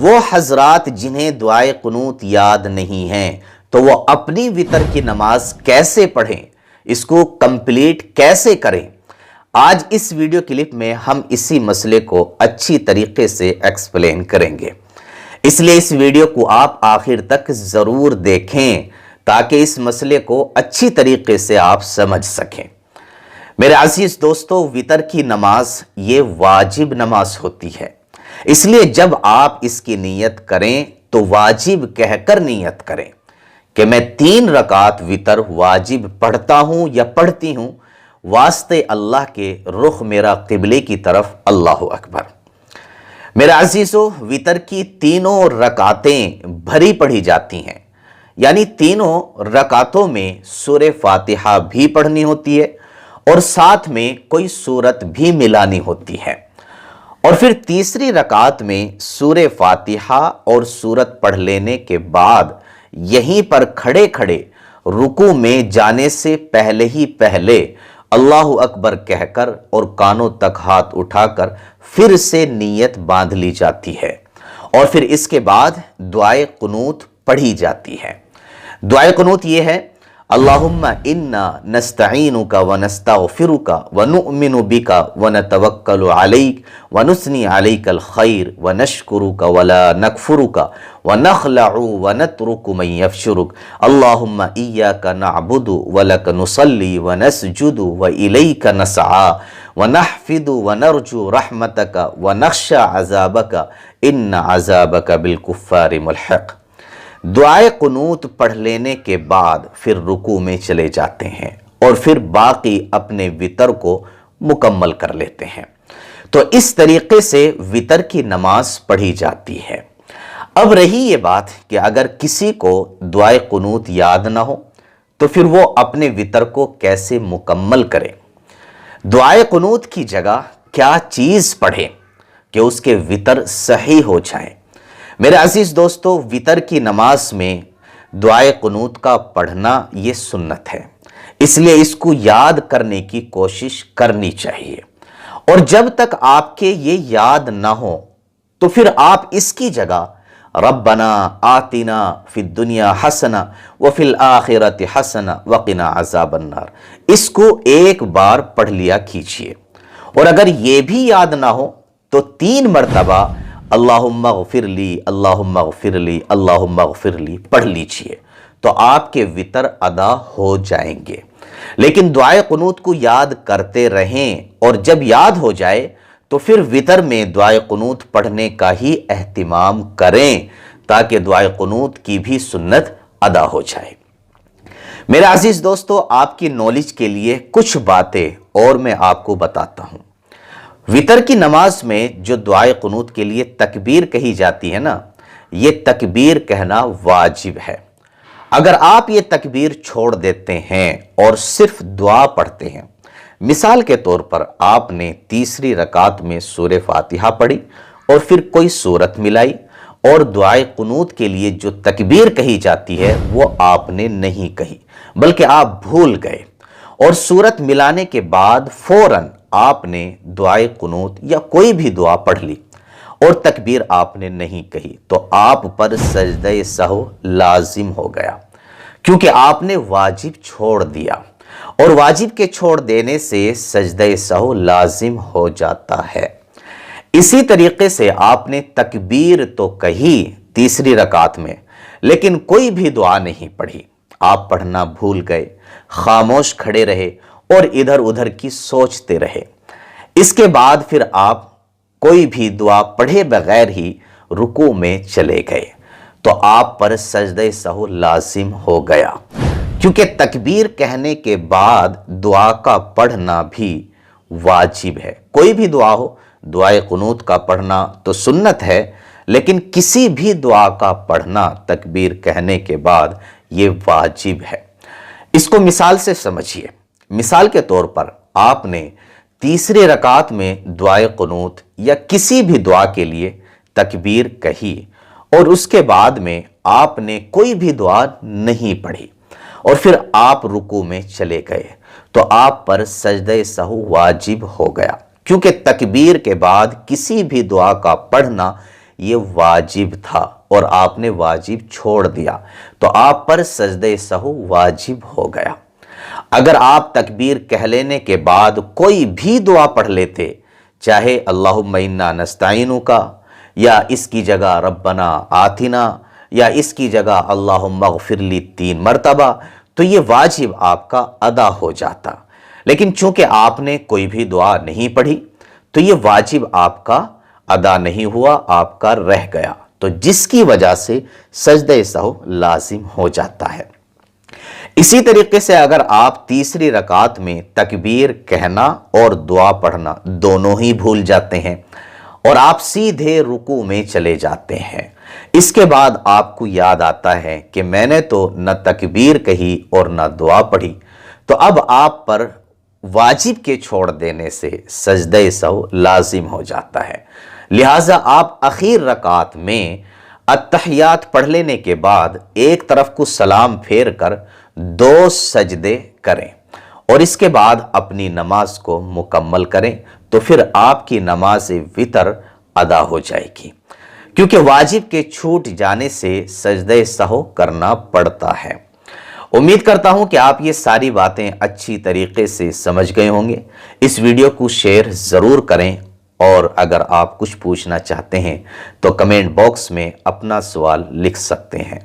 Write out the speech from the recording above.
وہ حضرات جنہیں دعائے قنوت یاد نہیں ہیں تو وہ اپنی وتر کی نماز کیسے پڑھیں، اس کو کمپلیٹ کیسے کریں؟ آج اس ویڈیو کلپ میں ہم اسی مسئلے کو اچھی طریقے سے ایکسپلین کریں گے، اس لیے اس ویڈیو کو آپ آخر تک ضرور دیکھیں تاکہ اس مسئلے کو اچھی طریقے سے آپ سمجھ سکیں۔ میرے عزیز دوستو، وتر کی نماز یہ واجب نماز ہوتی ہے، اس لیے جب آپ اس کی نیت کریں تو واجب کہہ کر نیت کریں کہ میں 3 رکعت وتر واجب پڑھتا ہوں یا پڑھتی ہوں، واسطے اللہ کے، رخ میرا قبلے کی طرف، اللہ اکبر۔ میرے عزیزو، وتر کی تینوں رکعتیں بھری پڑھی جاتی ہیں، یعنی تینوں رکعتوں میں سورہ فاتحہ بھی پڑھنی ہوتی ہے اور ساتھ میں کوئی سورت بھی ملانی ہوتی ہے، اور پھر تیسری رکعت میں سورہ فاتحہ اور سورت پڑھ لینے کے بعد یہیں پر کھڑے کھڑے رکوع میں جانے سے پہلے اللہ اکبر کہہ کر اور کانوں تک ہاتھ اٹھا کر پھر سے نیت باندھ لی جاتی ہے، اور پھر اس کے بعد دعائے قنوت پڑھی جاتی ہے۔ دعائے قنوت یہ ہے: اللہم انا نستعینک ونستغفرک ونؤمن بک ونتوکل علیک ونثنی علیک الخیر ونشکرک ولا نکفرک ونخلع ونترک من یفجرک اللہم ایاک نعبد ولک نصلی ونسجد والیک نسعی ونحفظ ونرجو رحمتک ونخشى عذابک ان عذابک بالکفار ملحق۔ دعائے قنوت پڑھ لینے کے بعد پھر رکوع میں چلے جاتے ہیں اور پھر باقی اپنے وتر کو مکمل کر لیتے ہیں۔ تو اس طریقے سے وتر کی نماز پڑھی جاتی ہے۔ اب رہی یہ بات کہ اگر کسی کو دعائے قنوت یاد نہ ہو تو پھر وہ اپنے وتر کو کیسے مکمل کرے؟ دعائے قنوت کی جگہ کیا چیز پڑھے کہ اس کے وتر صحیح ہو جائیں؟ میرے عزیز دوستو، وتر کی نماز میں دعائے قنوت کا پڑھنا یہ سنت ہے، اس لیے اس کو یاد کرنے کی کوشش کرنی چاہیے، اور جب تک آپ کے یہ یاد نہ ہو تو پھر آپ اس کی جگہ ربنا آتنا فی الدنیا حسنہ وفی الآخرۃ حسنہ وقنا عذاب النار، اس کو ایک بار پڑھ لیا کیجئے، اور اگر یہ بھی یاد نہ ہو تو 3 مرتبہ اللہم اغفر لی اللہم اغفر لی اللہم اغفر لی پڑھ لیجئے، تو آپ کے وتر ادا ہو جائیں گے۔ لیکن دعائے قنوت کو یاد کرتے رہیں، اور جب یاد ہو جائے تو پھر وتر میں دعائے قنوت پڑھنے کا ہی اہتمام کریں تاکہ دعائے قنوت کی بھی سنت ادا ہو جائے۔ میرے عزیز دوستو، آپ کی نالج کے لیے کچھ باتیں اور میں آپ کو بتاتا ہوں۔ وتر کی نماز میں جو دعائے قنوت کے لیے تکبیر کہی جاتی ہے نا، یہ تکبیر کہنا واجب ہے۔ اگر آپ یہ تکبیر چھوڑ دیتے ہیں اور صرف دعا پڑھتے ہیں، مثال کے طور پر آپ نے تیسری رکعت میں سورہ فاتحہ پڑھی اور پھر کوئی سورت ملائی، اور دعائے قنوت کے لیے جو تکبیر کہی جاتی ہے وہ آپ نے نہیں کہی بلکہ آپ بھول گئے، اور سورت ملانے کے بعد فوراً آپ نے دعائے قنوت یا کوئی بھی دعا پڑھ لی اور تکبیر آپ نے نہیں کہی، تو آپ پر سجدہ سہو لازم ہو گیا، کیونکہ آپ نے واجب چھوڑ دیا، اور واجب کے چھوڑ دینے سے سجدہ سہو لازم ہو جاتا ہے۔ اسی طریقے سے آپ نے تکبیر تو کہی تیسری رکعت میں، لیکن کوئی بھی دعا نہیں پڑھی، آپ پڑھنا بھول گئے، خاموش کھڑے رہے اور ادھر ادھر کی سوچتے رہے۔ اس کے بعد پھر آپ کوئی بھی دعا پڑھے بغیر ہی رکوع میں چلے گئے، تو آپ پر سجدہ سہو لازم ہو گیا، کیونکہ تکبیر کہنے کے بعد دعا کا پڑھنا بھی واجب ہے۔ کوئی بھی دعا ہو، دعائے قنوت کا پڑھنا تو سنت ہے، لیکن کسی بھی دعا کا پڑھنا تکبیر کہنے کے بعد یہ واجب ہے۔ اس کو مثال سے سمجھیے۔ مثال کے طور پر آپ نے تیسری رکعت میں دعائے قنوت یا کسی بھی دعا کے لیے تکبیر کہی، اور اس کے بعد میں آپ نے کوئی بھی دعا نہیں پڑھی، اور پھر آپ رکوع میں چلے گئے، تو آپ پر سجدہ سہو واجب ہو گیا، کیونکہ تکبیر کے بعد کسی بھی دعا کا پڑھنا یہ واجب تھا اور آپ نے واجب چھوڑ دیا تو آپ پر سجدہ سہو واجب ہو گیا۔ اگر آپ تکبیر کہہ لینے کے بعد کوئی بھی دعا پڑھ لیتے، چاہے اللہم انا نستعینک یا اس کی جگہ ربنا آتنا یا اس کی جگہ اللہم اغفر لی 3 مرتبہ، تو یہ واجب آپ کا ادا ہو جاتا۔ لیکن چونکہ آپ نے کوئی بھی دعا نہیں پڑھی تو یہ واجب آپ کا ادا نہیں ہوا، آپ کا رہ گیا، تو جس کی وجہ سے سجدہ سہو لازم ہو جاتا ہے۔ اسی طریقے سے اگر آپ تیسری رکعت میں تکبیر کہنا اور دعا پڑھنا دونوں ہی بھول جاتے ہیں اور آپ سیدھے رکوع میں چلے جاتے ہیں، اس کے بعد آپ کو یاد آتا ہے کہ میں نے تو نہ تکبیر کہی اور نہ دعا پڑھی، تو اب آپ پر واجب کے چھوڑ دینے سے سجدہ سہو لازم ہو جاتا ہے۔ لہٰذا آپ اخیر رکعت میں اتحیات پڑھ لینے کے بعد ایک طرف کو سلام پھیر کر 2 سجدے کریں اور اس کے بعد اپنی نماز کو مکمل کریں، تو پھر آپ کی نماز وتر ادا ہو جائے گی، کیونکہ واجب کے چھوٹ جانے سے سجدہ سہو کرنا پڑتا ہے۔ امید کرتا ہوں کہ آپ یہ ساری باتیں اچھی طریقے سے سمجھ گئے ہوں گے۔ اس ویڈیو کو شیئر ضرور کریں، اور اگر آپ کچھ پوچھنا چاہتے ہیں تو کمنٹ باکس میں اپنا سوال لکھ سکتے ہیں۔